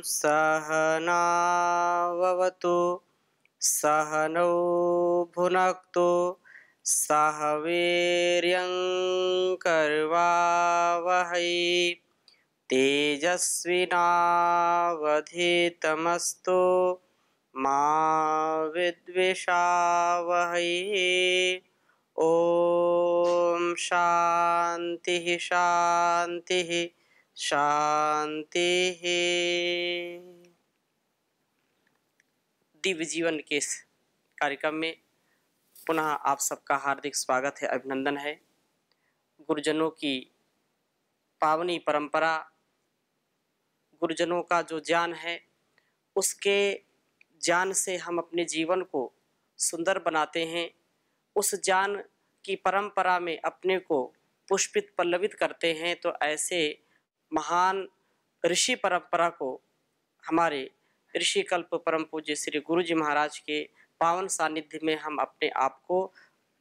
सहनाववतु सहनौ भुनक्तु सह वीर्यङ्करवावहै तेजस्विनावधीतमस्तु मा विद्विषावहै। ओम शांति शांति शांति। दिव्य जीवन के इस कार्यक्रम में पुनः आप सबका हार्दिक स्वागत है, अभिनंदन है। गुरुजनों की पावनी परंपरा, गुरुजनों का जो ज्ञान है, उसके ज्ञान से हम अपने जीवन को सुंदर बनाते हैं। उस ज्ञान की परंपरा में अपने को पुष्पित पल्लवित करते हैं। तो ऐसे महान ऋषि परंपरा को हमारे ऋषि कल्प परम पूज्य श्री गुरु जी महाराज के पावन सानिध्य में हम अपने आप को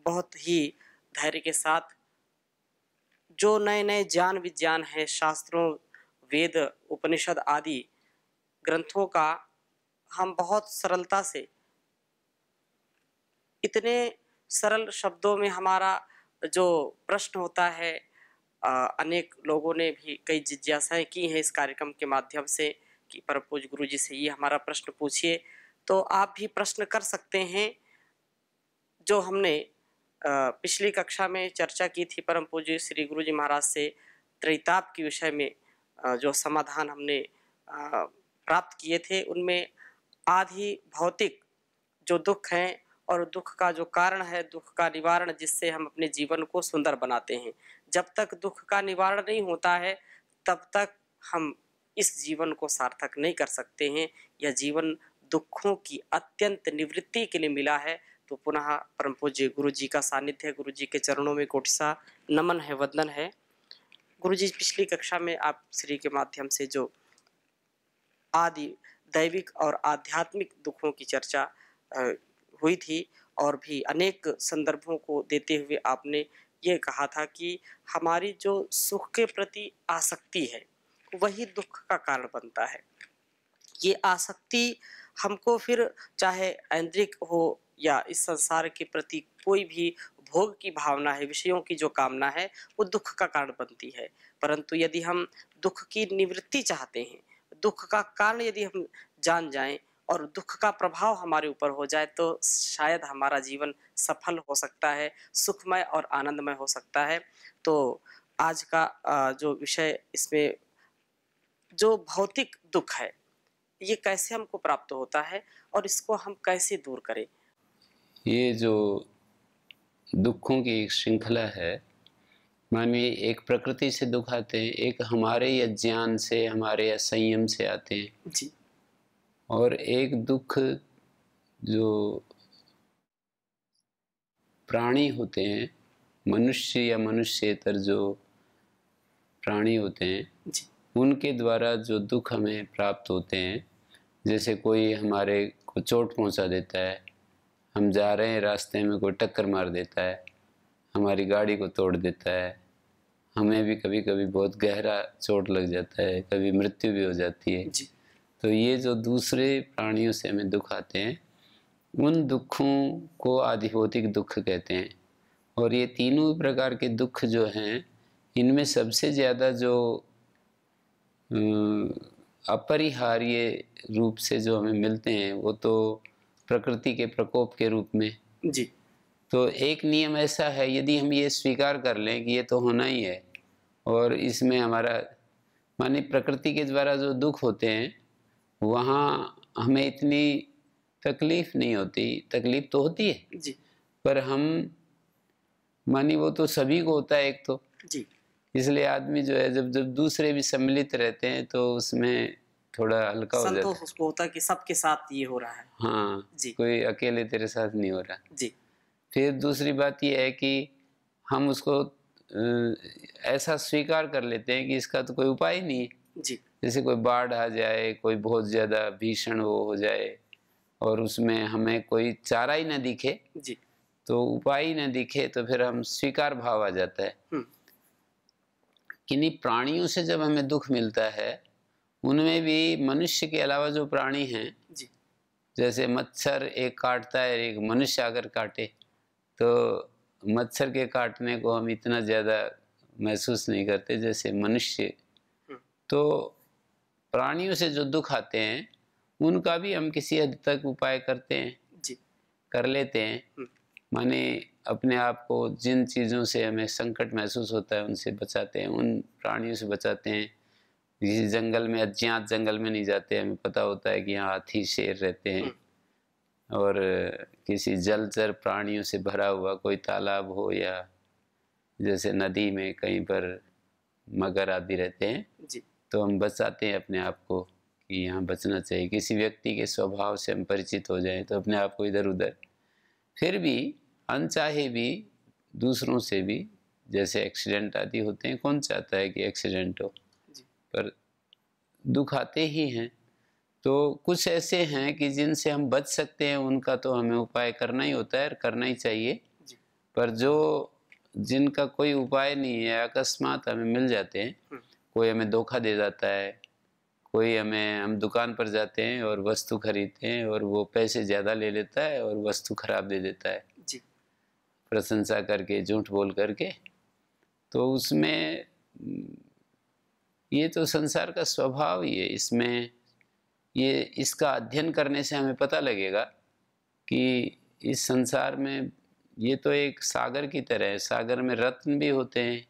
बहुत ही धैर्य के साथ, जो नए नए ज्ञान विज्ञान है, शास्त्रों, वेद, उपनिषद आदि ग्रंथों का हम बहुत सरलता से, इतने सरल शब्दों में हमारा जो प्रश्न होता है, अनेक लोगों ने भी कई जिज्ञासाएं की हैं इस कार्यक्रम के माध्यम से कि परम पूज्य गुरु जी से ये हमारा प्रश्न पूछिए। तो आप भी प्रश्न कर सकते हैं। जो हमने पिछली कक्षा में चर्चा की थी परम पूज्य श्री गुरु जी महाराज से त्रैताप के विषय में, जो समाधान हमने प्राप्त किए थे, उनमें आदि भौतिक जो दुख हैं और दुख का जो कारण है, दुख का निवारण, जिससे हम अपने जीवन को सुंदर बनाते हैं। जब तक दुख का निवारण नहीं होता है तब तक हम इस जीवन को सार्थक नहीं कर सकते हैं। यह जीवन दुखों की अत्यंत निवृत्ति के लिए मिला है। तो पुनः परम पूज्य गुरु जी का सानिध्य, गुरु जी के चरणों में कोटिसा नमन है, वंदन है। गुरु जी, पिछली कक्षा में आप श्री के माध्यम से जो आदि दैविक और आध्यात्मिक दुखों की चर्चा हुई थी, और भी अनेक संदर्भों को देते हुए आपने ये कहा था कि हमारी जो सुख के प्रति आसक्ति है वही दुख का कारण बनता है। ये आसक्ति हमको फिर चाहे ऐन्द्रिक हो या इस संसार के प्रति कोई भी भोग की भावना है, विषयों की जो कामना है, वो दुख का कारण बनती है। परंतु यदि हम दुख की निवृत्ति चाहते हैं, दुख का कारण यदि हम जान जाएं और दुख का प्रभाव हमारे ऊपर हो जाए, तो शायद हमारा जीवन सफल हो सकता है, सुखमय और आनंदमय हो सकता है। तो आज का जो विषय, इसमें जो भौतिक दुख है, ये कैसे हमको प्राप्त होता है और इसको हम कैसे दूर करें? ये जो दुखों की एक श्रृंखला है, मानिए एक प्रकृति से दुख आते हैं, एक हमारे अज्ञान से, हमारे असंयम से आते हैं जी। और एक दुख जो प्राणी होते हैं, मनुष्य या मनुष्येतर जो प्राणी होते हैं जी। उनके द्वारा जो दुख हमें प्राप्त होते हैं। जैसे कोई हमारे को चोट पहुंचा देता है, हम जा रहे हैं रास्ते में कोई टक्कर मार देता है, हमारी गाड़ी को तोड़ देता है, हमें भी कभी कभी बहुत गहरा चोट लग जाता है, कभी मृत्यु भी हो जाती है जी। तो ये जो दूसरे प्राणियों से हमें दुख आते हैं, उन दुखों को आदि भौतिक दुख कहते हैं। और ये तीनों प्रकार के दुख जो हैं, इनमें सबसे ज़्यादा जो अपरिहार्य रूप से जो हमें मिलते हैं वो तो प्रकृति के प्रकोप के रूप में। जी। तो एक नियम ऐसा है, यदि हम ये स्वीकार कर लें कि ये तो होना ही है और इसमें हमारा, माने प्रकृति के द्वारा जो दुख होते हैं वहाँ हमें इतनी तकलीफ नहीं होती, तकलीफ तो होती है जी। पर हम, मानी वो तो सभी को होता है एक तो, जी। इसलिए आदमी जो है जब जब दूसरे भी सम्मिलित रहते हैं तो उसमें थोड़ा हल्का हो जाता है, संतोष उसको होता है कि सबके साथ ये हो रहा है। हाँ जी। कोई अकेले तेरे साथ नहीं हो रहा। जी। फिर दूसरी बात ये है कि हम उसको ऐसा स्वीकार कर लेते हैं कि इसका तो कोई उपाय ही नहीं है। जी। जैसे कोई बाढ़ आ जाए, कोई बहुत ज़्यादा भीषण वो हो जाए और उसमें हमें कोई चारा ही न दिखे, जी। तो उपाय ही न दिखे, तो फिर हम स्वीकार भाव आ जाता है। किन्हीं प्राणियों से जब हमें दुख मिलता है उनमें भी मनुष्य के अलावा जो प्राणी हैं, जी। जैसे मच्छर एक काटता है, एक मनुष्य अगर काटे तो मच्छर के काटने को हम इतना ज़्यादा महसूस नहीं करते जैसे मनुष्य। हुँ, तो प्राणियों से जो दुख आते हैं उनका भी हम किसी हद तक उपाय करते हैं, जी। कर लेते हैं। हुँ, माने अपने आप को जिन चीज़ों से हमें संकट महसूस होता है उनसे बचाते हैं, उन प्राणियों से बचाते हैं। किसी जंगल में, अज्ञात जंगल में नहीं जाते, हमें पता होता है कि यहाँ हाथी शेर रहते हुँ, हैं। और किसी जलचर प्राणियों से भरा हुआ कोई तालाब हो या जैसे नदी में कहीं पर मगर आदि रहते हैं, जी। तो हम बचाते हैं अपने आप को कि यहाँ बचना चाहिए। किसी व्यक्ति के स्वभाव से हम परिचित हो जाएं तो अपने आप को इधर उधर, फिर भी अनचाहे भी दूसरों से भी, जैसे एक्सीडेंट आदि होते हैं, कौन चाहता है कि एक्सीडेंट हो, जी। पर दुख आते ही हैं। तो कुछ ऐसे हैं कि जिनसे हम बच सकते हैं, उनका तो हमें उपाय करना ही होता है और करना ही चाहिए। जी। पर जो जिनका कोई उपाय नहीं है, अकस्मात हमें मिल जाते हैं, हुँ, कोई हमें धोखा दे जाता है, कोई हमें, हम दुकान पर जाते हैं और वस्तु खरीदते हैं और वो पैसे ज़्यादा ले लेता है और वस्तु खराब दे देता है, जी। प्रशंसा करके, झूठ बोल करके। तो उसमें ये तो संसार का स्वभाव ही है। इसमें ये, इसका अध्ययन करने से हमें पता लगेगा कि इस संसार में ये तो एक सागर की तरह है। सागर में रत्न भी होते हैं,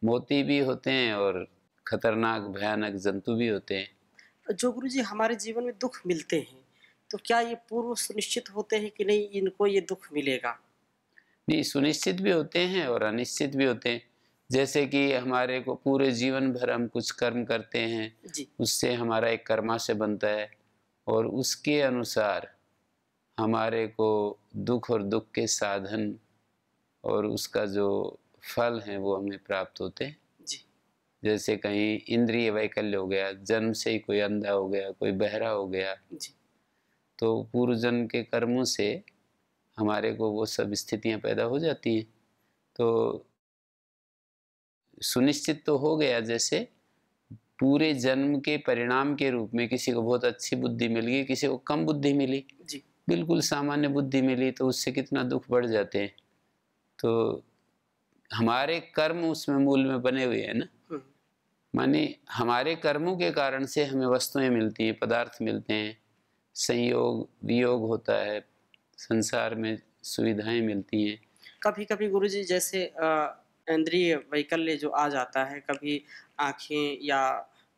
मोती भी होते हैं और खतरनाक भयानक जंतु भी होते हैं। जो गुरुजी हमारे जीवन में दुःख मिलते हैं, तो क्या ये पूर्व सुनिश्चित होते हैं कि नहीं इनको ये दुःख मिलेगा? नहीं, सुनिश्चित भी होते हैं और अनिश्चित भी होते हैं। जैसे कि हमारे को पूरे जीवन भर हम कुछ कर्म करते हैं, जी। उससे हमारा एक कर्माशय बनता है और उसके अनुसार हमारे को दुख और दुख के साधन और उसका जो फल है वो हमें प्राप्त होते हैं। जी। जैसे कहीं इंद्रिय वैकल्य हो गया, जन्म से ही कोई अंधा हो गया, कोई बहरा हो गया, जी। तो पूर्व जन्म के कर्मों से हमारे को वो सब स्थितियां पैदा हो जाती हैं। तो सुनिश्चित तो हो गया, जैसे पूरे जन्म के परिणाम के रूप में किसी को बहुत अच्छी बुद्धि मिल गई, किसी को कम बुद्धि मिली, जी। बिल्कुल सामान्य बुद्धि मिली, तो उससे कितना दुख बढ़ जाते हैं। तो हमारे कर्म उसमें मूल में बने हुए हैं ना। हुँ, माने हमारे कर्मों के कारण से हमें वस्तुएं मिलती हैं, पदार्थ मिलते हैं, संयोग वियोग होता है, संसार में सुविधाएं मिलती हैं। कभी-कभी गुरुजी जैसे इंद्रिय वैकल्य जो आ जाता है, कभी आँखें या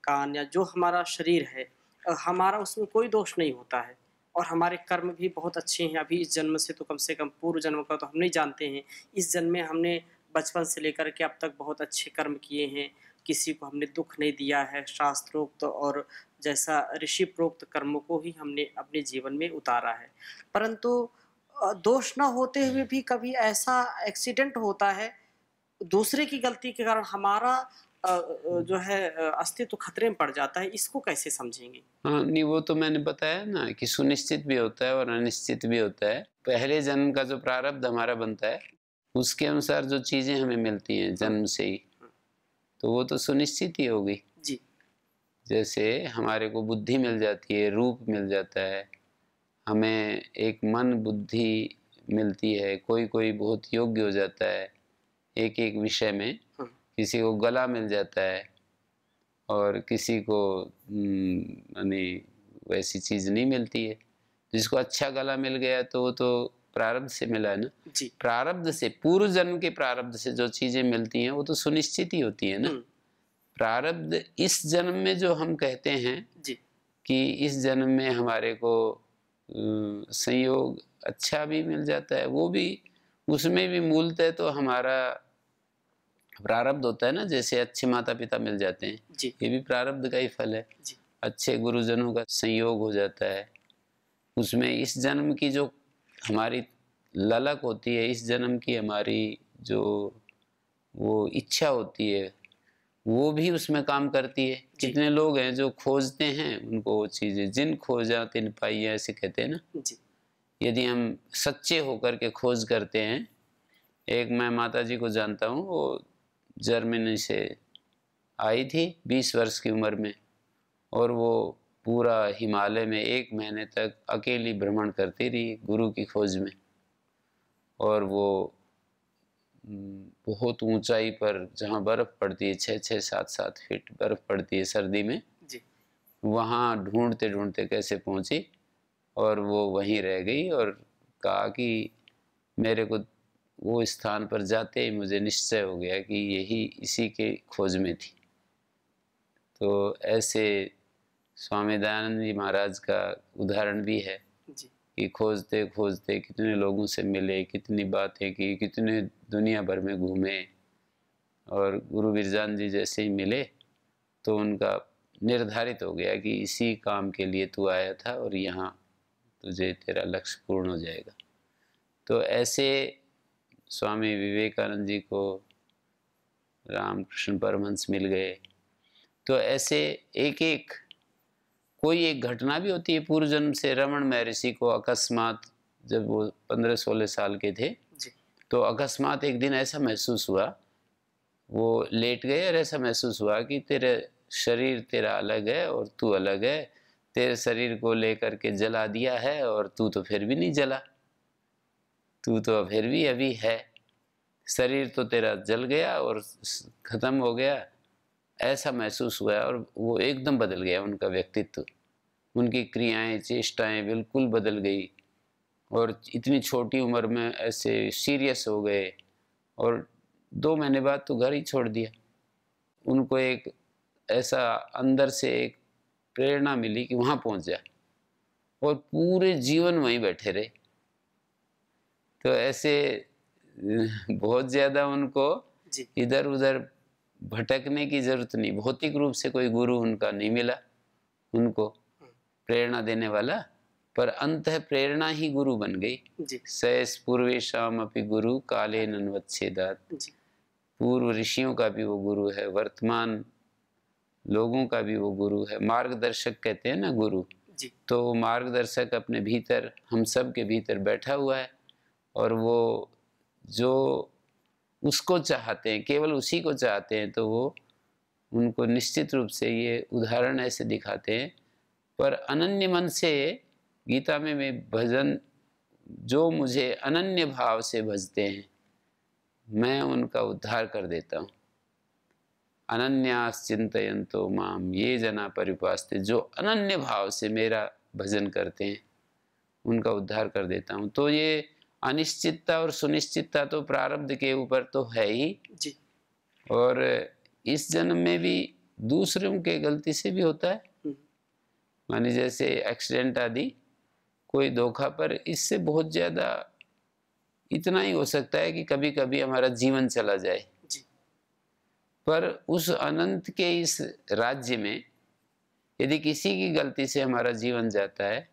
कान या जो हमारा शरीर है हमारा उसमें कोई दोष नहीं होता है और हमारे कर्म भी बहुत अच्छे हैं। अभी इस जन्म से तो कम से कम पूर्व जन्म का तो हम नहीं जानते हैं। इस जन्म में हमने बचपन से लेकर के अब तक बहुत अच्छे कर्म किए हैं, किसी को हमने दुःख नहीं दिया है, शास्त्रोक्त और जैसा ऋषि प्रोक्त कर्मों को ही हमने अपने जीवन में उतारा है। परंतु दोष ना होते हुए भी कभी ऐसा एक्सीडेंट होता है, दूसरे की गलती के कारण हमारा जो है अस्तित्व खतरे में पड़ जाता है, इसको कैसे समझेंगे? हाँ, नहीं, वो तो मैंने बताया ना कि सुनिश्चित भी होता है और अनिश्चित भी होता है। पहले जन्म का जो प्रारब्ध हमारा बनता है, उसके अनुसार जो चीज़ें हमें मिलती हैं हुँ, जन्म से ही, हुँ। तो वो तो सुनिश्चित ही होगी। जी। जैसे हमारे को बुद्धि मिल जाती है, रूप मिल जाता है, हमें एक मन बुद्धि मिलती है, कोई-कोई बहुत योग्य हो जाता है एक-एक विषय में, हुँ, किसी को गला मिल जाता है और किसी को माने वैसी चीज़ नहीं मिलती है। जिसको अच्छा गला मिल गया तो वो तो प्रारब्ध से मिला है ना। जी। प्रारब्ध से, पूर्व जन्म के प्रारब्ध से जो चीज़ें मिलती हैं वो तो सुनिश्चित ही होती है ना। हुँ, प्रारब्ध इस जन्म में जो हम कहते हैं जी। कि इस जन्म में हमारे को संयोग अच्छा भी मिल जाता है, वो भी, उसमें भी मूलतः तो हमारा प्रारब्ध होता है ना। जैसे अच्छे माता-पिता मिल जाते हैं, जी। ये भी प्रारब्ध का ही फल है। जी। अच्छे गुरुजनों का संयोग हो जाता है, उसमें इस जन्म की जो हमारी ललक होती है, इस जन्म की हमारी जो वो इच्छा होती है, वो भी उसमें काम करती है। जी। कितने लोग हैं जो खोजते हैं उनको वो चीज़ें, जिन खोजा तिन पाई, ऐसे कहते हैं ना। जी। यदि हम सच्चे होकर के खोज करते हैं, एक मैं माताजी को जानता हूँ, वो जर्मनी से आई थी 20 वर्ष की उम्र में, और वो पूरा हिमालय में 1 महीने तक अकेली भ्रमण करती रही गुरु की खोज में। और वो बहुत ऊंचाई पर जहाँ बर्फ़ पड़ती है, 6-6, 7-7 फीट बर्फ़ पड़ती है सर्दी में, जी। वहाँ ढूंढते ढूंढते कैसे पहुँची और वो वहीं रह गई और कहा कि मेरे को वो स्थान पर जाते ही मुझे निश्चय हो गया कि यही इसी के खोज में थी। तो ऐसे स्वामी दयानंद जी महाराज का उदाहरण भी है जी। कि खोजते खोजते कितने लोगों से मिले, कितनी बातें की, कितने दुनिया भर में घूमे, और गुरु बिरजान जी जैसे ही मिले तो उनका निर्धारित हो गया कि इसी काम के लिए तू आया था और यहाँ तुझे तेरा लक्ष्य पूर्ण हो जाएगा। तो ऐसे स्वामी विवेकानंद जी को रामकृष्ण परमहंस मिल गए। तो ऐसे एक एक कोई एक घटना भी होती है पूर्व जन्म से। रमन महर्षि को अकस्मात, जब वो 15-16 साल के थे, जी। तो अकस्मात एक दिन ऐसा महसूस हुआ, वो लेट गए और ऐसा महसूस हुआ कि तेरे शरीर तेरा अलग है और तू अलग है। तेरे शरीर को लेकर के जला दिया है और तू तो फिर भी नहीं जला, तू तो फिर भी अभी है। शरीर तो तेरा जल गया और ख़त्म हो गया, ऐसा महसूस हुआ। और वो एकदम बदल गया उनका व्यक्तित्व, उनकी क्रियाएं चेष्टाएं बिल्कुल बदल गई और इतनी छोटी उम्र में ऐसे सीरियस हो गए। और 2 महीने बाद तो घर ही छोड़ दिया। उनको एक ऐसा अंदर से एक प्रेरणा मिली कि वहाँ पहुँच जाए, और पूरे जीवन वहीं बैठे रहे। तो ऐसे बहुत ज़्यादा उनको जी। इधर उधर भटकने की ज़रूरत नहीं, भौतिक रूप से कोई गुरु उनका नहीं मिला उनको प्रेरणा देने वाला, पर अंतः प्रेरणा ही गुरु बन गई। जी। सयस पूर्वेशाम अपि गुरु काले नन्वच्छेदात। जी। पूर्व ऋषियों का भी वो गुरु है, वर्तमान लोगों का भी वो गुरु है। मार्गदर्शक कहते हैं ना गुरु, जी। तो मार्गदर्शक अपने भीतर, हम सब के भीतर बैठा हुआ है, और वो जो उसको चाहते हैं, केवल उसी को चाहते हैं, तो वो उनको निश्चित रूप से ये उदाहरण ऐसे दिखाते हैं। पर अनन्य मन से, गीता में मैं भजन, जो मुझे अनन्य भाव से भजते हैं मैं उनका उद्धार कर देता हूँ। अनन्यास चिंतयन्तो माम ये जना परिपास्ते, जो अनन्य भाव से मेरा भजन करते हैं उनका उद्धार कर देता हूँ। तो ये अनिश्चितता और सुनिश्चितता तो प्रारब्ध के ऊपर तो है ही जी। और इस जन्म में भी दूसरों के गलती से भी होता है। मानी जैसे एक्सीडेंट आदि, कोई धोखा, पर इससे बहुत ज़्यादा इतना ही हो सकता है कि कभी कभी हमारा जीवन चला जाए। जी। पर उस अनंत के इस राज्य में यदि किसी की गलती से हमारा जीवन जाता है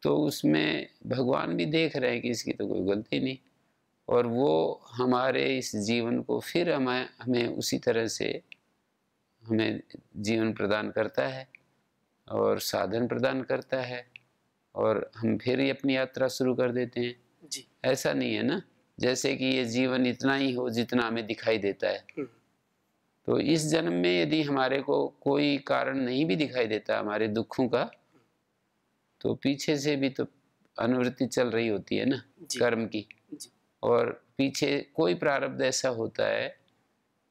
तो उसमें भगवान भी देख रहे हैं कि इसकी तो कोई गलती नहीं, और वो हमारे इस जीवन को फिर हमें उसी तरह से हमें जीवन प्रदान करता है और साधन प्रदान करता है, और हम फिर ही अपनी यात्रा शुरू कर देते हैं। जी। ऐसा नहीं है ना, जैसे कि ये जीवन इतना ही हो जितना हमें दिखाई देता है। तो इस जन्म में यदि हमारे को कोई कारण नहीं भी दिखाई देता हमारे दुखों का, तो पीछे से भी तो अनुवृत्ति चल रही होती है ना कर्म की। जी। और पीछे कोई प्रारब्ध ऐसा होता है,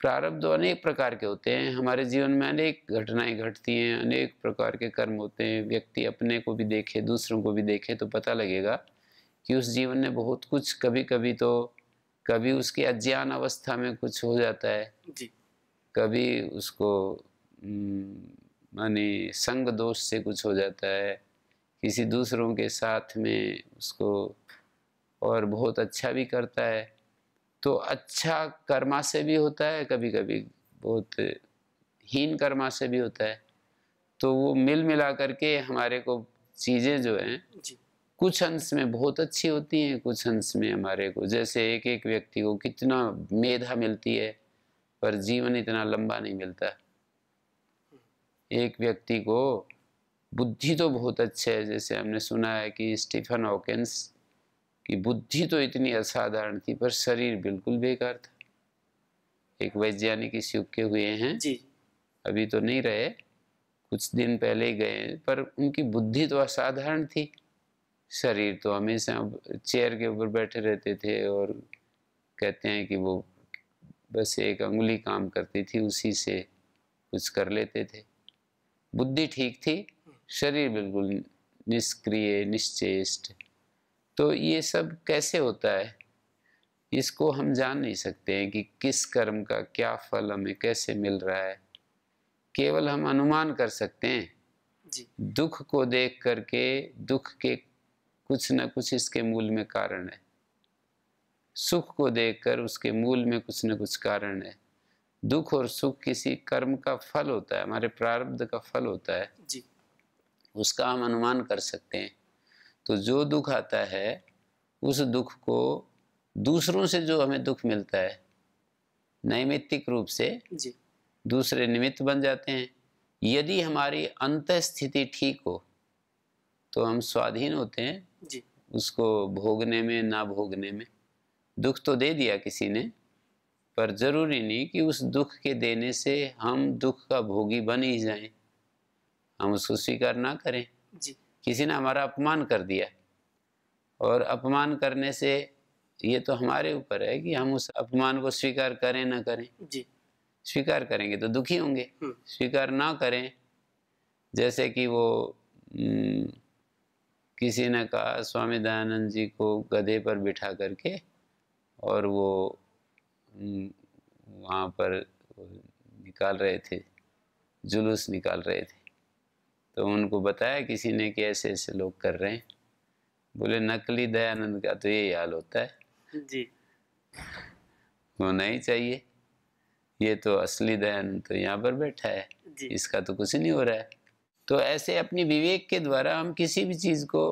प्रारब्ध अनेक प्रकार के होते हैं हमारे जीवन में, अनेक घटनाएं घटती हैं, अनेक प्रकार के कर्म होते हैं। व्यक्ति अपने को भी देखे, दूसरों को भी देखे, तो पता लगेगा कि उस जीवन में बहुत कुछ, कभी कभी तो कभी उसकी अज्ञान अवस्था में कुछ हो जाता है जी। कभी उसको माने संग दोष से कुछ हो जाता है, किसी दूसरों के साथ में उसको, और बहुत अच्छा भी करता है तो अच्छा कर्मा से भी होता है, कभी कभी बहुत हीन कर्मा से भी होता है। तो वो मिल मिला करके हमारे को चीज़ें जो हैं कुछ अंश में बहुत अच्छी होती हैं, कुछ अंश में हमारे को, जैसे एक एक व्यक्ति को कितना मेधा मिलती है पर जीवन इतना लंबा नहीं मिलता। एक व्यक्ति को बुद्धि तो बहुत अच्छे है, जैसे हमने सुना है कि स्टीफन हॉकिंस की बुद्धि तो इतनी असाधारण थी पर शरीर बिल्कुल बेकार था। एक वैज्ञानिक इस युग के हुए हैं जी। अभी तो नहीं रहे, कुछ दिन पहले ही गए, पर उनकी बुद्धि तो असाधारण थी। शरीर तो हमेशा चेयर के ऊपर बैठे रहते थे, और कहते हैं कि वो बस एक अंगुली काम करती थी, उसी से कुछ कर लेते थे। बुद्धि ठीक थी, शरीर बिल्कुल निष्क्रिय निश्चेष्ट। तो ये सब कैसे होता है, इसको हम जान नहीं सकते हैं कि किस कर्म का क्या फल हमें कैसे मिल रहा है। केवल हम अनुमान कर सकते हैं जी। दुख को देख करके। दुख के कुछ न कुछ इसके मूल में कारण है, सुख को देखकर उसके मूल में कुछ न कुछ कारण है। दुख और सुख किसी कर्म का फल होता है, हमारे प्रारब्ध का फल होता है जी। उसका हम अनुमान कर सकते हैं। तो जो दुख आता है, उस दुख को दूसरों से जो हमें दुख मिलता है, नैमित्तिक रूप से जी। दूसरे निमित्त बन जाते हैं। यदि हमारी अंतःस्थिति ठीक हो तो हम स्वाधीन होते हैं जी। उसको भोगने में ना भोगने में। दुख तो दे दिया किसी ने, पर जरूरी नहीं कि उस दुख के देने से हम दुख का भोगी बन ही जाएं, हम उसको स्वीकार ना करें। जी। किसी ने हमारा अपमान कर दिया, और अपमान करने से ये तो हमारे ऊपर है कि हम उस अपमान को स्वीकार करें ना करें। जी। स्वीकार करेंगे तो दुखी होंगे, स्वीकार ना करें, जैसे कि वो किसी ने कहा स्वामी दयानंद जी को गधे पर बिठा करके, और वो वहाँ पर निकाल रहे थे, जुलूस निकाल रहे थे। तो उनको बताया किसी ने कि ऐसे ऐसे लोग कर रहे हैं। बोले नकली दयानंद का तो यही हाल होता है, जी। होना ही चाहिए। ये तो असली दयानंद तो यहाँ पर बैठा है, इसका तो कुछ नहीं हो रहा है। तो ऐसे अपनी विवेक के द्वारा हम किसी भी चीज को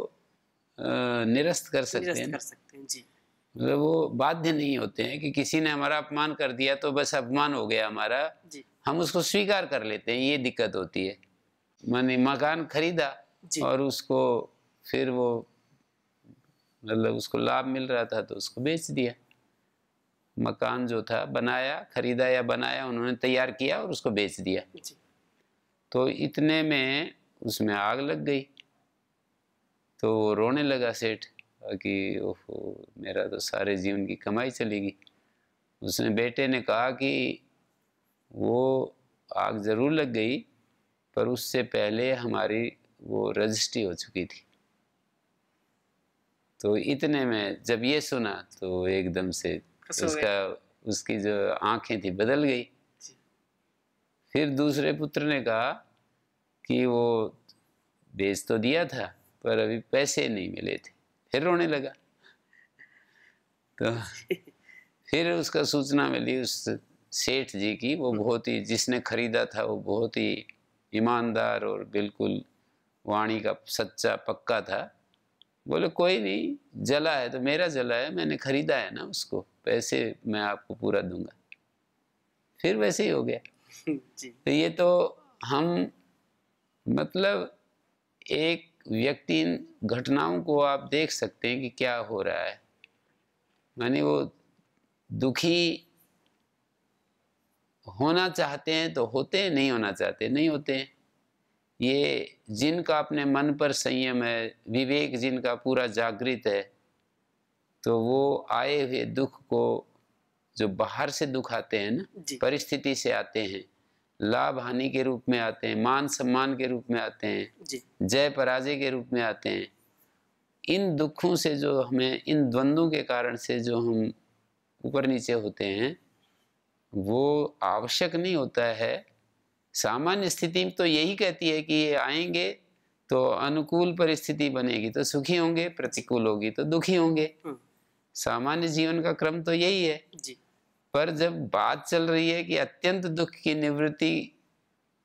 निरस्त कर सकते हैं। जी। मतलब वो बाध्य नहीं होते हैं कि किसी ने हमारा अपमान कर दिया तो बस अपमान हो गया हमारा, जी। हम उसको स्वीकार कर लेते हैं। ये दिक्कत होती है। मैंने मकान खरीदा और उसको फिर वो मतलब उसको लाभ मिल रहा था तो उसको बेच दिया। मकान जो था बनाया, खरीदा या बनाया, उन्होंने तैयार किया और उसको बेच दिया। तो इतने में उसमें आग लग गई। तो वो रोने लगा सेठ कि ओहो मेरा तो सारे जीवन की कमाई चलेगी। उसने बेटे ने कहा कि वो आग ज़रूर लग गई, पर उससे पहले हमारी वो रजिस्ट्री हो चुकी थी। तो इतने में जब ये सुना तो एकदम से उसकी जो आंखें थी बदल गई। फिर दूसरे पुत्र ने कहा कि वो बेच तो दिया था पर अभी पैसे नहीं मिले थे। फिर रोने लगा। तो फिर उसका सूचना मिली उस सेठ जी की। वो बहुत ही, जिसने खरीदा था वो बहुत ही ईमानदार और बिल्कुल वाणी का सच्चा पक्का था। बोले कोई नहीं, जला है तो मेरा जला है, मैंने खरीदा है ना उसको, पैसे मैं आपको पूरा दूंगा। फिर वैसे ही हो गया। जी। तो ये तो हम मतलब एक व्यक्ति घटनाओं को आप देख सकते हैं कि क्या हो रहा है। माने वो दुखी होना चाहते हैं तो होते हैं, नहीं होना चाहते नहीं होते हैं। ये जिनका अपने मन पर संयम है, विवेक जिनका पूरा जागृत है, तो वो आए हुए दुख को, जो बाहर से दुख आते हैं ना, परिस्थिति से आते हैं, लाभ हानि के रूप में आते हैं, मान सम्मान के रूप में आते हैं, जय पराजय के रूप में आते हैं, इन दुखों से जो हमें, इन द्वंद्वों के कारण से जो हम ऊपर नीचे होते हैं, वो आवश्यक नहीं होता है। सामान्य स्थिति तो यही कहती है कि ये आएंगे तो अनुकूल परिस्थिति बनेगी तो सुखी होंगे, प्रतिकूल होगी तो दुखी होंगे। सामान्य जीवन का क्रम तो यही है। पर जब बात चल रही है कि अत्यंत दुख की निवृत्ति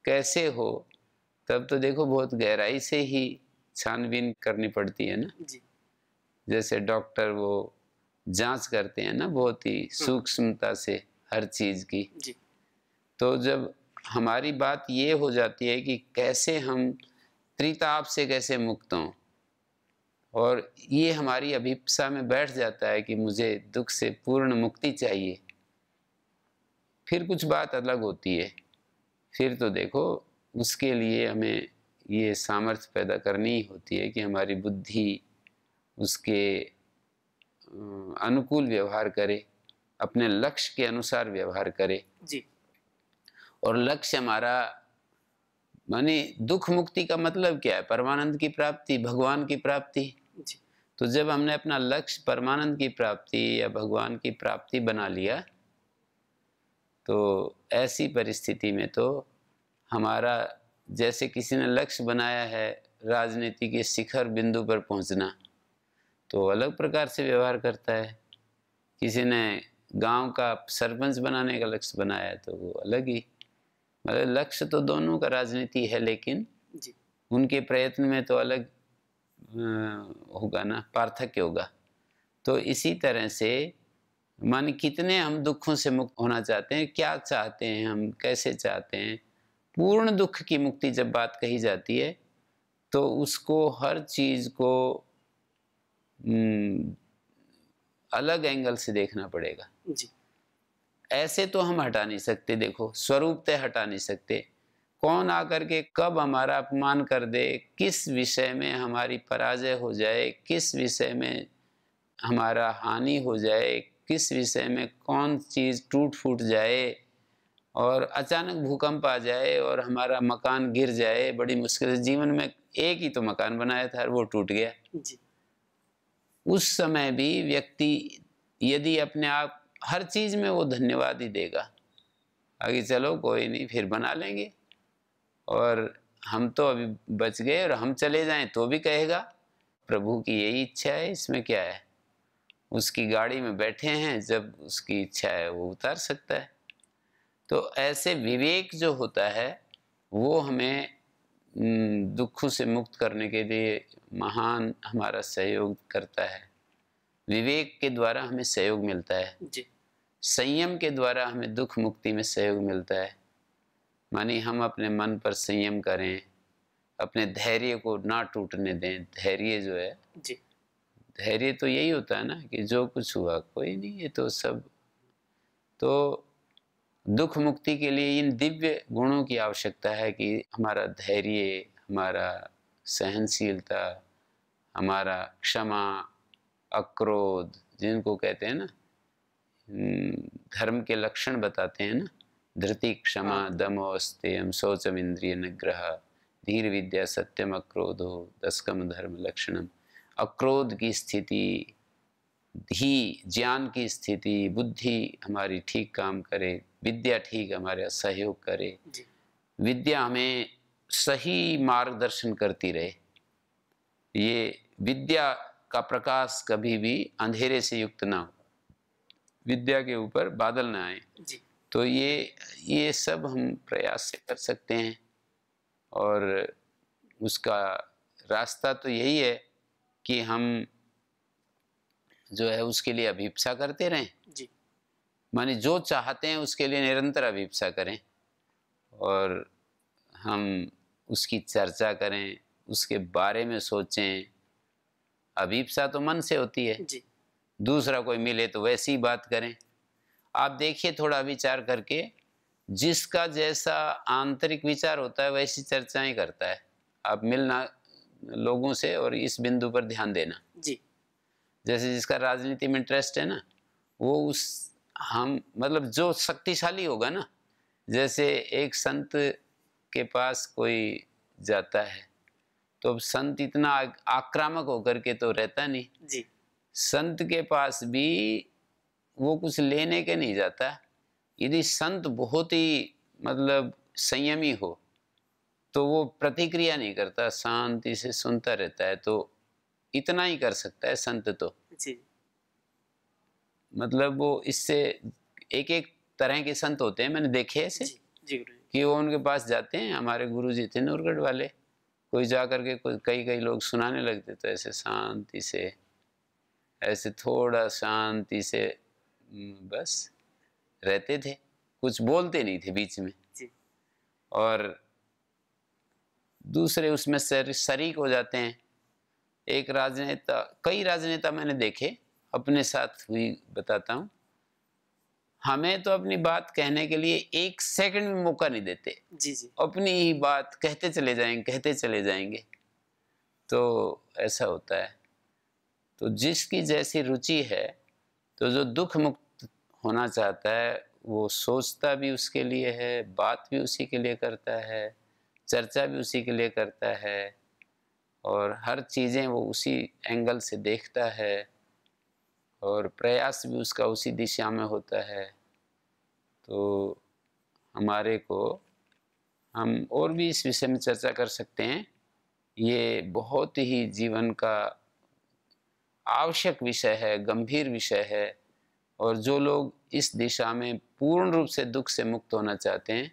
कैसे हो, तब तो देखो बहुत गहराई से ही छानबीन करनी पड़ती है ना। जैसे डॉक्टर वो जांच करते हैं ना बहुत ही सूक्ष्मता से हर चीज की। तो जब हमारी बात ये हो जाती है कि कैसे हम त्रिताप से कैसे मुक्त हों, और ये हमारी अभिप्सा में बैठ जाता है कि मुझे दुख से पूर्ण मुक्ति चाहिए, फिर कुछ बात अलग होती है। फिर तो देखो उसके लिए हमें ये सामर्थ्य पैदा करनी होती है कि हमारी बुद्धि उसके अनुकूल व्यवहार करे, अपने लक्ष्य के अनुसार व्यवहार करे। जी और लक्ष्य हमारा माने दुख मुक्ति का मतलब क्या है? परमानंद की प्राप्ति, भगवान की प्राप्ति। जी तो जब हमने अपना लक्ष्य परमानंद की प्राप्ति या भगवान की प्राप्ति बना लिया, तो ऐसी परिस्थिति में तो हमारा, जैसे किसी ने लक्ष्य बनाया है राजनीति के शिखर बिंदु पर पहुंचना, तो अलग प्रकार से व्यवहार करता है। किसी ने गांव का सरपंच बनाने का लक्ष्य बनाया है, तो वो अलग ही, मतलब लक्ष्य तो दोनों का राजनीति है, लेकिन जी उनके प्रयत्न में तो अलग होगा ना, पार्थक्य होगा। तो इसी तरह से माने कितने हम दुखों से मुक्त होना चाहते हैं, क्या चाहते हैं हम, कैसे चाहते हैं। पूर्ण दुख की मुक्ति जब बात कही जाती है, तो उसको हर चीज को अलग एंगल से देखना पड़ेगा। जी ऐसे तो हम हटा नहीं सकते, देखो स्वरूपतः हटा नहीं सकते। कौन आकर के कब हमारा अपमान कर दे, किस विषय में हमारी पराजय हो जाए, किस विषय में हमारा हानि हो जाए, किस विषय में कौन चीज़ टूट फूट जाए और अचानक भूकंप आ जाए और हमारा मकान गिर जाए, बड़ी मुश्किल से, जीवन में एक ही तो मकान बनाया था और वो टूट गया। जी उस समय भी व्यक्ति यदि अपने आप हर चीज़ में वो धन्यवाद ही देगा, आगे चलो कोई नहीं फिर बना लेंगे, और हम तो अभी बच गए और हम चले जाएं तो भी कहेगा प्रभु की यही इच्छा है, इसमें क्या है। उसकी गाड़ी में बैठे हैं, जब उसकी इच्छा है वो उतार सकता है। तो ऐसे विवेक जो होता है वो हमें दुखों से मुक्त करने के लिए महान हमारा सहयोग करता है। विवेक के द्वारा हमें सहयोग मिलता है, जी संयम के द्वारा हमें दुख मुक्ति में सहयोग मिलता है। मानी हम अपने मन पर संयम करें, अपने धैर्य को ना टूटने दें। धैर्य जो है, जी धैर्य तो यही होता है ना कि जो कुछ हुआ कोई नहीं, ये तो सब। तो दुख मुक्ति के लिए इन दिव्य गुणों की आवश्यकता है कि हमारा धैर्य, हमारा सहनशीलता, हमारा क्षमा, अक्रोध, जिनको कहते हैं ना, धर्म के लक्षण बताते हैं ना, धृति, क्षमा, हाँ दमो, अस्तेयम, शौचम, इंद्रिय निग्रह, धीर, विद्या, सत्यम, अक्रोधो, दशकम धर्म लक्षणम। अक्रोध की स्थिति, धी ज्ञान की स्थिति, बुद्धि हमारी ठीक काम करे, विद्या ठीक हमारे सहयोग करे, जी विद्या हमें सही मार्गदर्शन करती रहे। ये विद्या का प्रकाश कभी भी अंधेरे से युक्त ना हो, विद्या के ऊपर बादल ना आए। जी तो ये सब हम प्रयास से कर सकते हैं, और उसका रास्ता तो यही है कि हम जो है उसके लिए अभिप्सा करते रहें। जी माने जो चाहते हैं उसके लिए निरंतर अभिप्सा करें, और हम उसकी चर्चा करें, उसके बारे में सोचें। अभिप्सा तो मन से होती है, जी दूसरा कोई मिले तो वैसी ही बात करें। आप देखिए थोड़ा विचार करके, जिसका जैसा आंतरिक विचार होता है वैसी चर्चाएं करता है। आप मिलना लोगों से और इस बिंदु पर ध्यान देना। जी जैसे जिसका राजनीति में इंटरेस्ट है ना, वो उस हम मतलब जो शक्तिशाली होगा ना, जैसे एक संत के पास कोई जाता है तो अब संत इतना आक्रामक होकर के तो रहता नहीं, जी संत के पास भी वो कुछ लेने के नहीं जाता। यदि संत बहुत ही मतलब संयमी हो तो वो प्रतिक्रिया नहीं करता, शांति से सुनता रहता है। तो इतना ही कर सकता है संत तो, जी मतलब वो इससे एक एक तरह के संत होते हैं, मैंने देखे ऐसे जी जी गुरु जी कि वो उनके पास जाते हैं। हमारे गुरु जी थे नूरगढ़ वाले, कोई जा करके कई कई लोग सुनाने लगते तो ऐसे शांति से, ऐसे थोड़ा शांति से बस रहते थे, कुछ बोलते नहीं थे बीच में। जी और दूसरे उसमें शरीक हो जाते हैं। एक राजनेता, कई राजनेता मैंने देखे, अपने साथ हुई बताता हूँ। हमें तो अपनी बात कहने के लिए 1 सेकंड भी मौका नहीं देते। जी, जी। अपनी ही बात कहते चले जाएँगे, कहते चले जाएँगे। तो ऐसा होता है। तो जिसकी जैसी रुचि है, तो जो दुःख मुक्त होना चाहता है, वो सोचता भी उसके लिए है, बात भी उसी के लिए करता है, चर्चा भी उसी के लिए करता है और हर चीज़ें वो उसी एंगल से देखता है और प्रयास भी उसका उसी दिशा में होता है। तो हमारे को हम और भी इस विषय में चर्चा कर सकते हैं। ये बहुत ही जीवन का आवश्यक विषय है, गंभीर विषय है और जो लोग इस दिशा में पूर्ण रूप से दुःख से मुक्त होना चाहते हैं,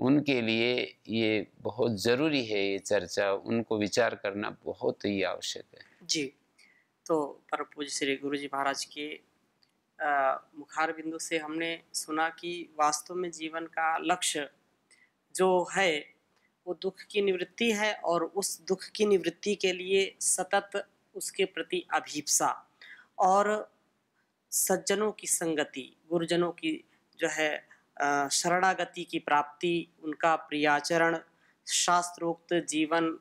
उनके लिए ये बहुत ज़रूरी है ये चर्चा, उनको विचार करना बहुत ही आवश्यक है। जी, तो परम पूज्य श्री गुरु जी महाराज के मुखार बिंदु से हमने सुना कि वास्तव में जीवन का लक्ष्य जो है वो दुख की निवृत्ति है और उस दुख की निवृत्ति के लिए सतत उसके प्रति अभीप्सा और सज्जनों की संगति, गुरुजनों की जो है शरणागति की प्राप्ति, उनका प्रियाचरण, शास्त्रोक्त जीवन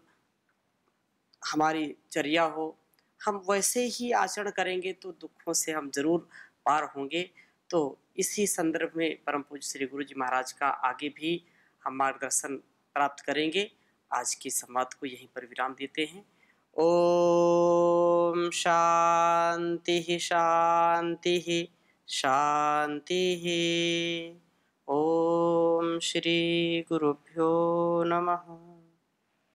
हमारी चर्या हो। हम वैसे ही आचरण करेंगे तो दुखों से हम जरूर पार होंगे। तो इसी संदर्भ में परम पूज्य श्री गुरु जी महाराज का आगे भी हम मार्गदर्शन प्राप्त करेंगे। आज की संवाद को यहीं पर विराम देते हैं। ओम शांति शांति शांति। ओम श्री गुरुभ्यो नमः।